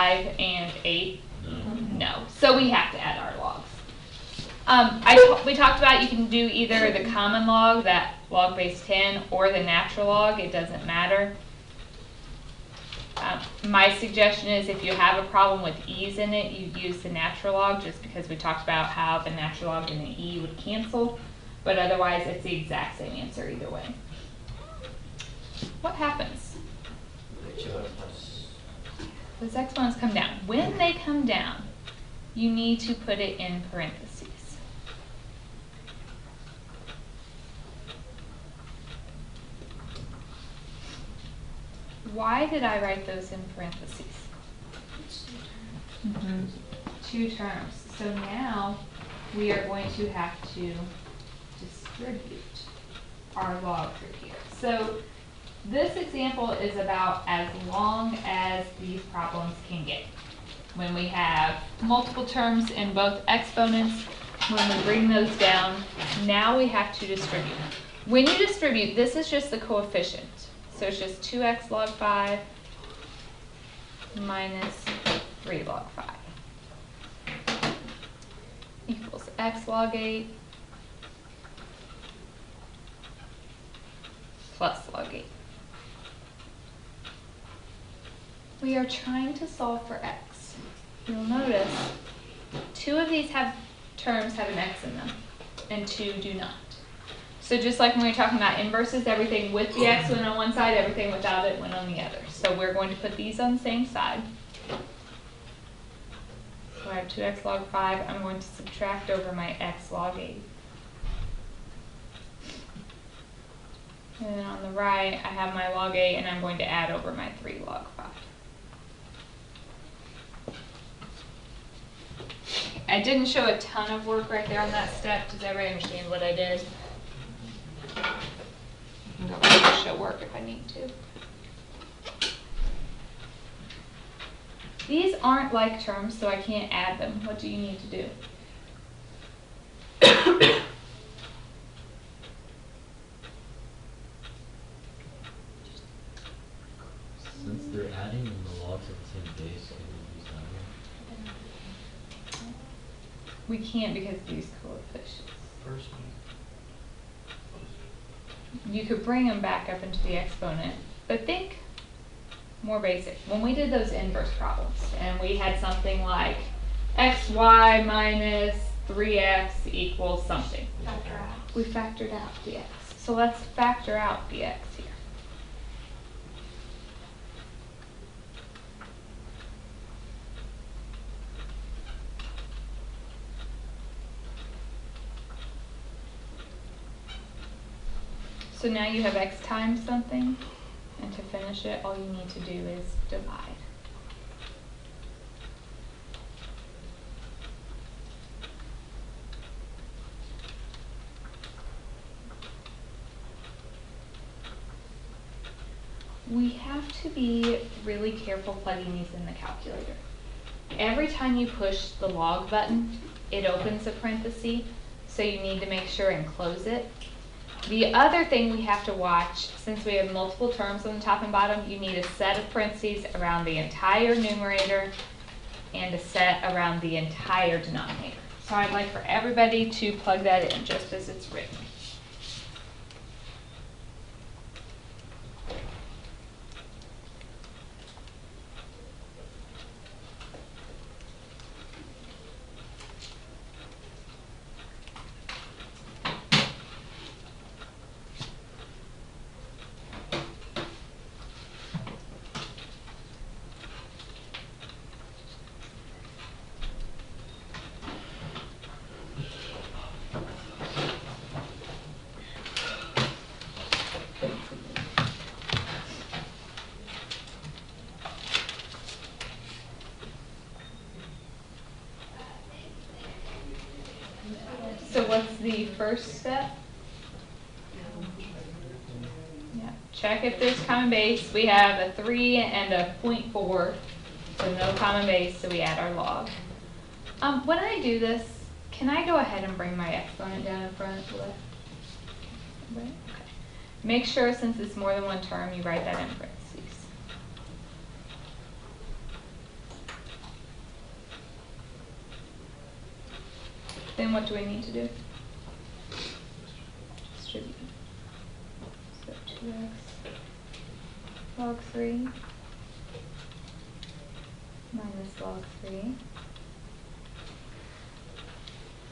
5 and 8? No. So we have to add our logs. We talked about you can do either the common log, that log base 10, or the natural log. It doesn't matter. My suggestion is if you have a problem with e's in it, you use the natural log, just because we talked about how the natural log and the e would cancel. But otherwise, it's the exact same answer either way. What happens? Those exponents come down. When they come down, you need to put it in parentheses. Why did I write those in parentheses? 2 terms. So now we are going to have to distribute our log through here. So this example is about as long as these problems can get. When we have multiple terms in both exponents, when we bring those down, now we have to distribute. When you distribute, this is just the coefficient. So it's just 2x log 5 minus 3 log 5 equals x log 8 plus log 8. We are trying to solve for x. You'll notice 2 of these terms have an x in them, and 2 do not. So just like when we were talking about inverses, everything with the x went on one side, everything without it went on the other. So we're going to put these on the same side. So I have 2x log 5. I'm going to subtract over my x log 8. And then on the right, I have my log 8, and I'm going to add over my 3 log 5. I didn't show a ton of work right there on that step. Does everybody understand what I did? I can go back and show work if I need to. These aren't like terms, so I can't add them. What do you need to do? Since they're adding in the logs at the same base, can we use that one? We can't because of these coefficients. First one. You could bring them back up into the exponent, but think more basic. When we did those inverse problems, and we had something like xy minus 3x equals something. We factored out the x. So let's factor out the x here. So now you have x times something, and to finish it, all you need to do is divide. We have to be really careful plugging these in the calculator. Every time you push the log button, it opens a parenthesis, so you need to make sure and close it. The other thing we have to watch, since we have multiple terms on the top and bottom, you need a set of parentheses around the entire numerator and a set around the entire denominator. So I'd like for everybody to plug that in just as it's written. So what's the first step? Yeah. Check if there's common base. We have a 3 and a 0.4, so no common base, so we add our log. When I do this, can I go ahead and bring my exponent down in front? Okay. Make sure, since it's more than one term, you write that in parentheses. Then what do we need to do? Distribute. So 2x log 3 minus log 3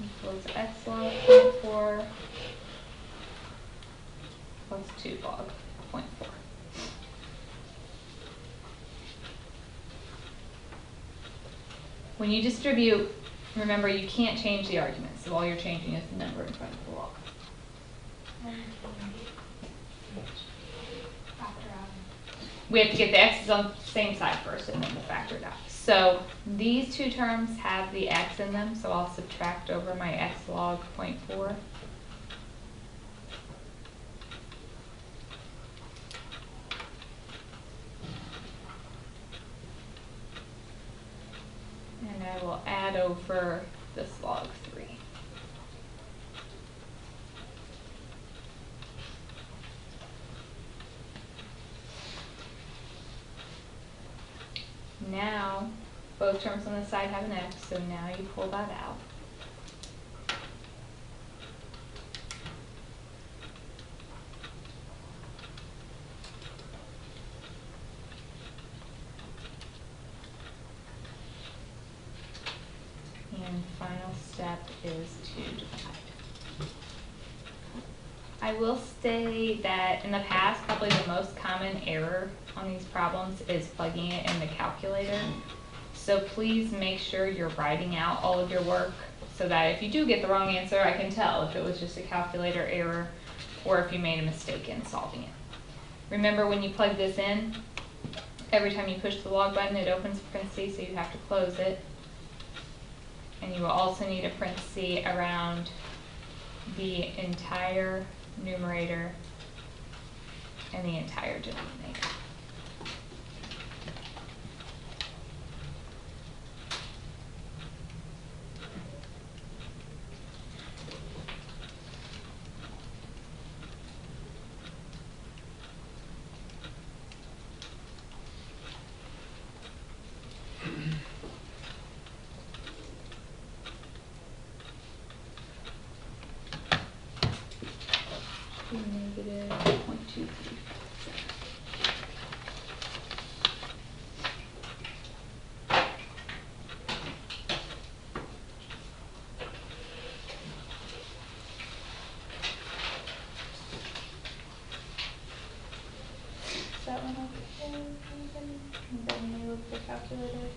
equals x log 0.4 plus 2 log 0.4. When you distribute, remember you can't change the argument, so all you're changing is the number in front of the log. We have to get the x's on the same side first and then we'll factor it out. So these two terms have the x in them, so I'll subtract over my x log 0.4. And I will add over this log 3. Now, both terms on this side have an x, so now you pull that out. And final step is to divide. I will say that in the past, probably the most common error on these problems is plugging it in the calculator. So please make sure you're writing out all of your work so that if you do get the wrong answer, I can tell if it was just a calculator error or if you made a mistake in solving it. Remember, when you plug this in, every time you push the log button, it opens a parenthesis, so you have to close it. And you will also need a parenthesis around the entire numerator and the entire denominator. Negative 0.23. Is that one okay? Then you look at the calculator.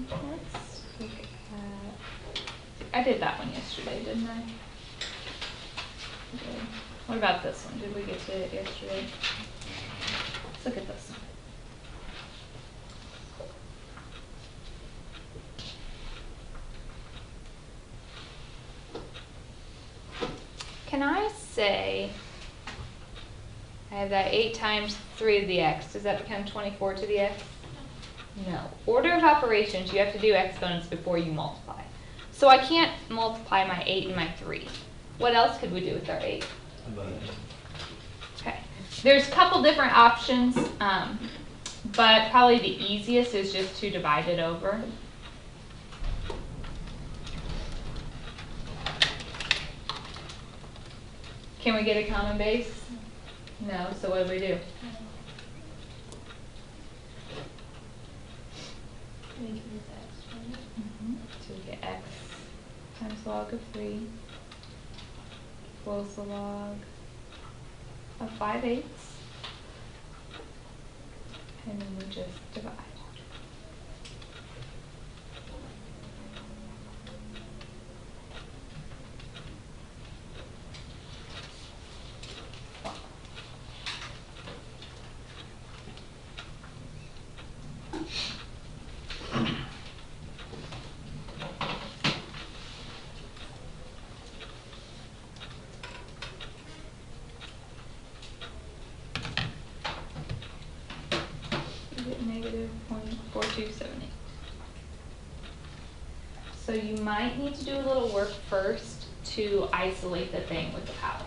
Let's look at, I did that one yesterday, didn't I? Okay. What about this one? Did we get to it yesterday? Let's look at this one. Can I say I have that 8 times 3 to the x? Does that become 24 to the x? No. Order of operations, you have to do exponents before you multiply. So I can't multiply my 8 and my 3. What else could we do with our 8? Okay. There's a couple different options, but probably the easiest is just to divide it over. Can we get a common base? No, so what do we do? So we get x times log of 3 equals the log of 5/8, and then we just divide. Negative So you might need to do a little work first to isolate the thing with the power.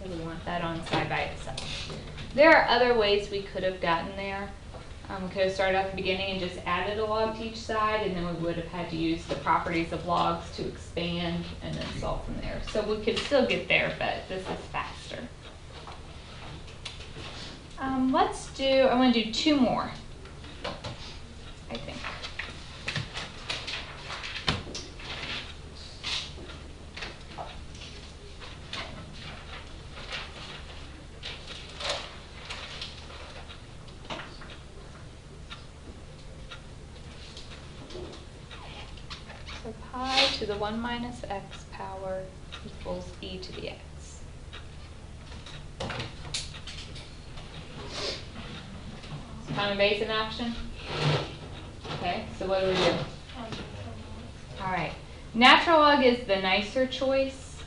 And we want that on side by itself. There are other ways we could have gotten there. We could have started at the beginning and just added a log to each side, and then we would have had to use the properties of logs to expand and then solve from there. So we could still get there, but this is faster. I'm going to do 2 more, I think. So pi to the 1 minus x power equals e to the x. Common base in action? Okay, so what do we do? All right, natural log is the nicer choice.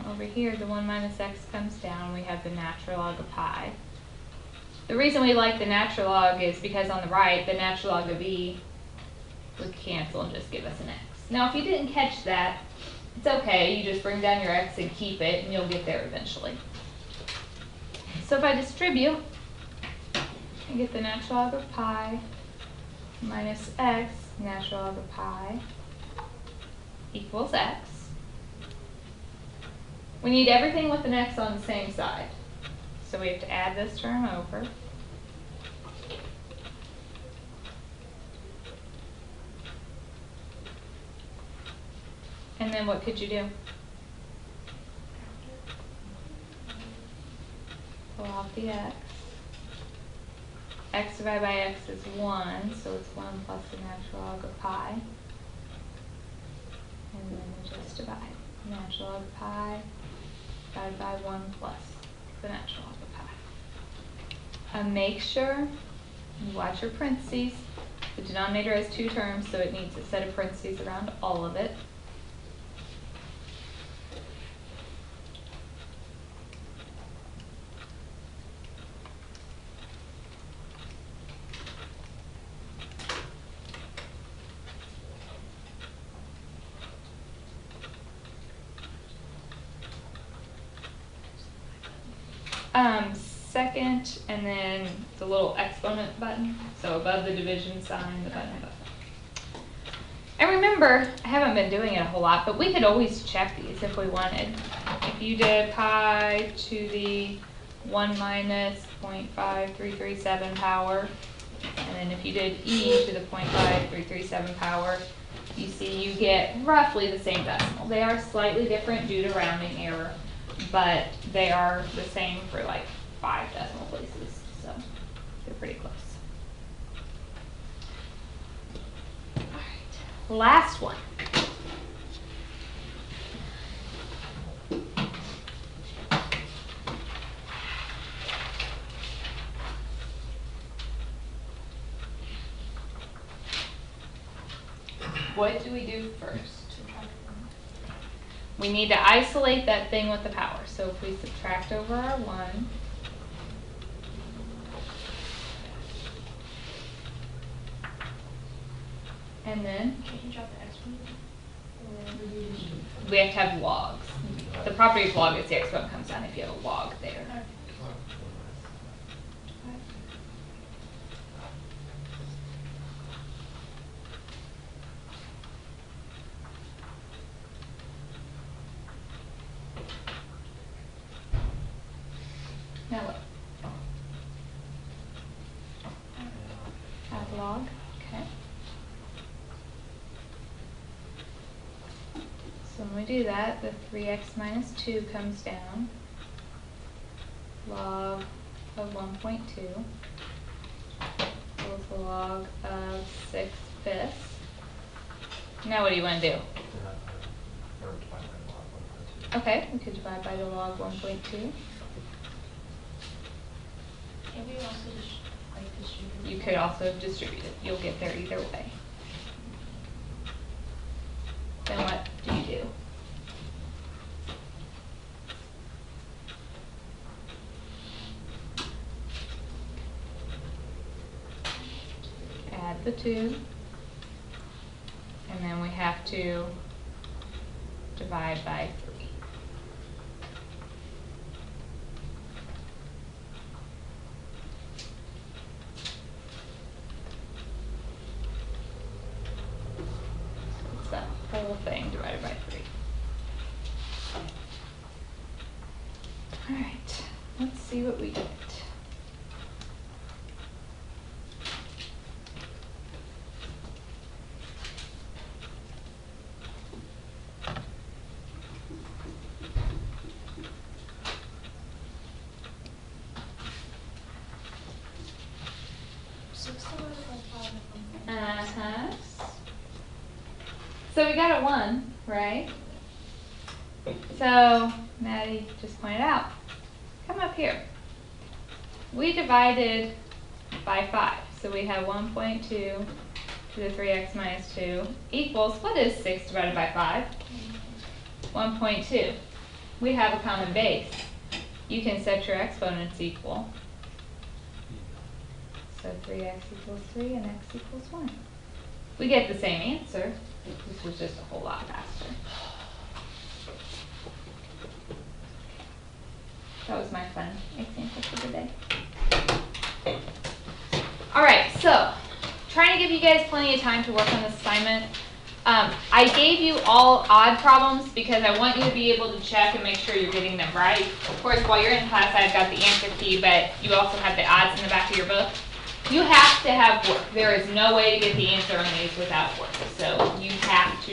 Over here, the 1 minus x comes down. We have the natural log of pi. The reason we like the natural log is because on the right, the natural log of e would cancel and just give us an x. Now, if you didn't catch that, it's okay. You just bring down your x and keep it, and you'll get there eventually. So if I distribute, I get the natural log of pi minus x, natural log of pi equals x. We need everything with an x on the same side. So we have to add this term over. And then what could you do? Pull off the x. X divided by x is 1, so it's 1 plus the natural log of pi. And then we just divide. Natural log of pi divided by 1 plus the natural log of pi. Make sure you watch your parentheses. The denominator has 2 terms, so it needs a set of parentheses around all of it. Second, and then the little exponent button. So above the division sign, the button. And remember, I haven't been doing it a whole lot, but we could always check these if we wanted. If you did pi to the 1 minus 0.5337 power, and then if you did e to the 0.5337 power, you see you get roughly the same decimal. They are slightly different due to rounding error, but they are the same for like 5 decimal places, so they're pretty close. All right, last one. What do we do first? We need to isolate that thing with the power. So if we subtract over our 1, and then we have to have logs. The property of log is the exponent comes down if you have a log there. Now what? Add log, okay. So when we do that, the 3x minus 2 comes down. Log of 1.2 equals the log of 6/5. Now what do you want to do? Okay, we could divide by the log 1.2. You could also distribute it. You'll get there either way. Then what do you do? the 2. And then we have to divide by 3. It's that whole thing divided by 3. All right, let's see what we get. Uh-huh. So we got a 1, right? So Maddie just pointed out, come up here. We divided by 5. So we have 1.2 to the 3x minus 2 equals, what is 6 divided by 5? 1.2. We have a common base. You can set your exponents equal. So 3x equals 3 and x equals 1. We get the same answer. This was just a whole lot faster. That was my fun example for the day. Alright, so trying to give you guys plenty of time to work on this assignment. I gave you all odd problems because I want you to be able to check and make sure you're getting them right. Of course, while you're in class, I've got the answer key, but you also have the odds in the back of your book. You have to have work. There is no way to get the answer on these without work. So you have to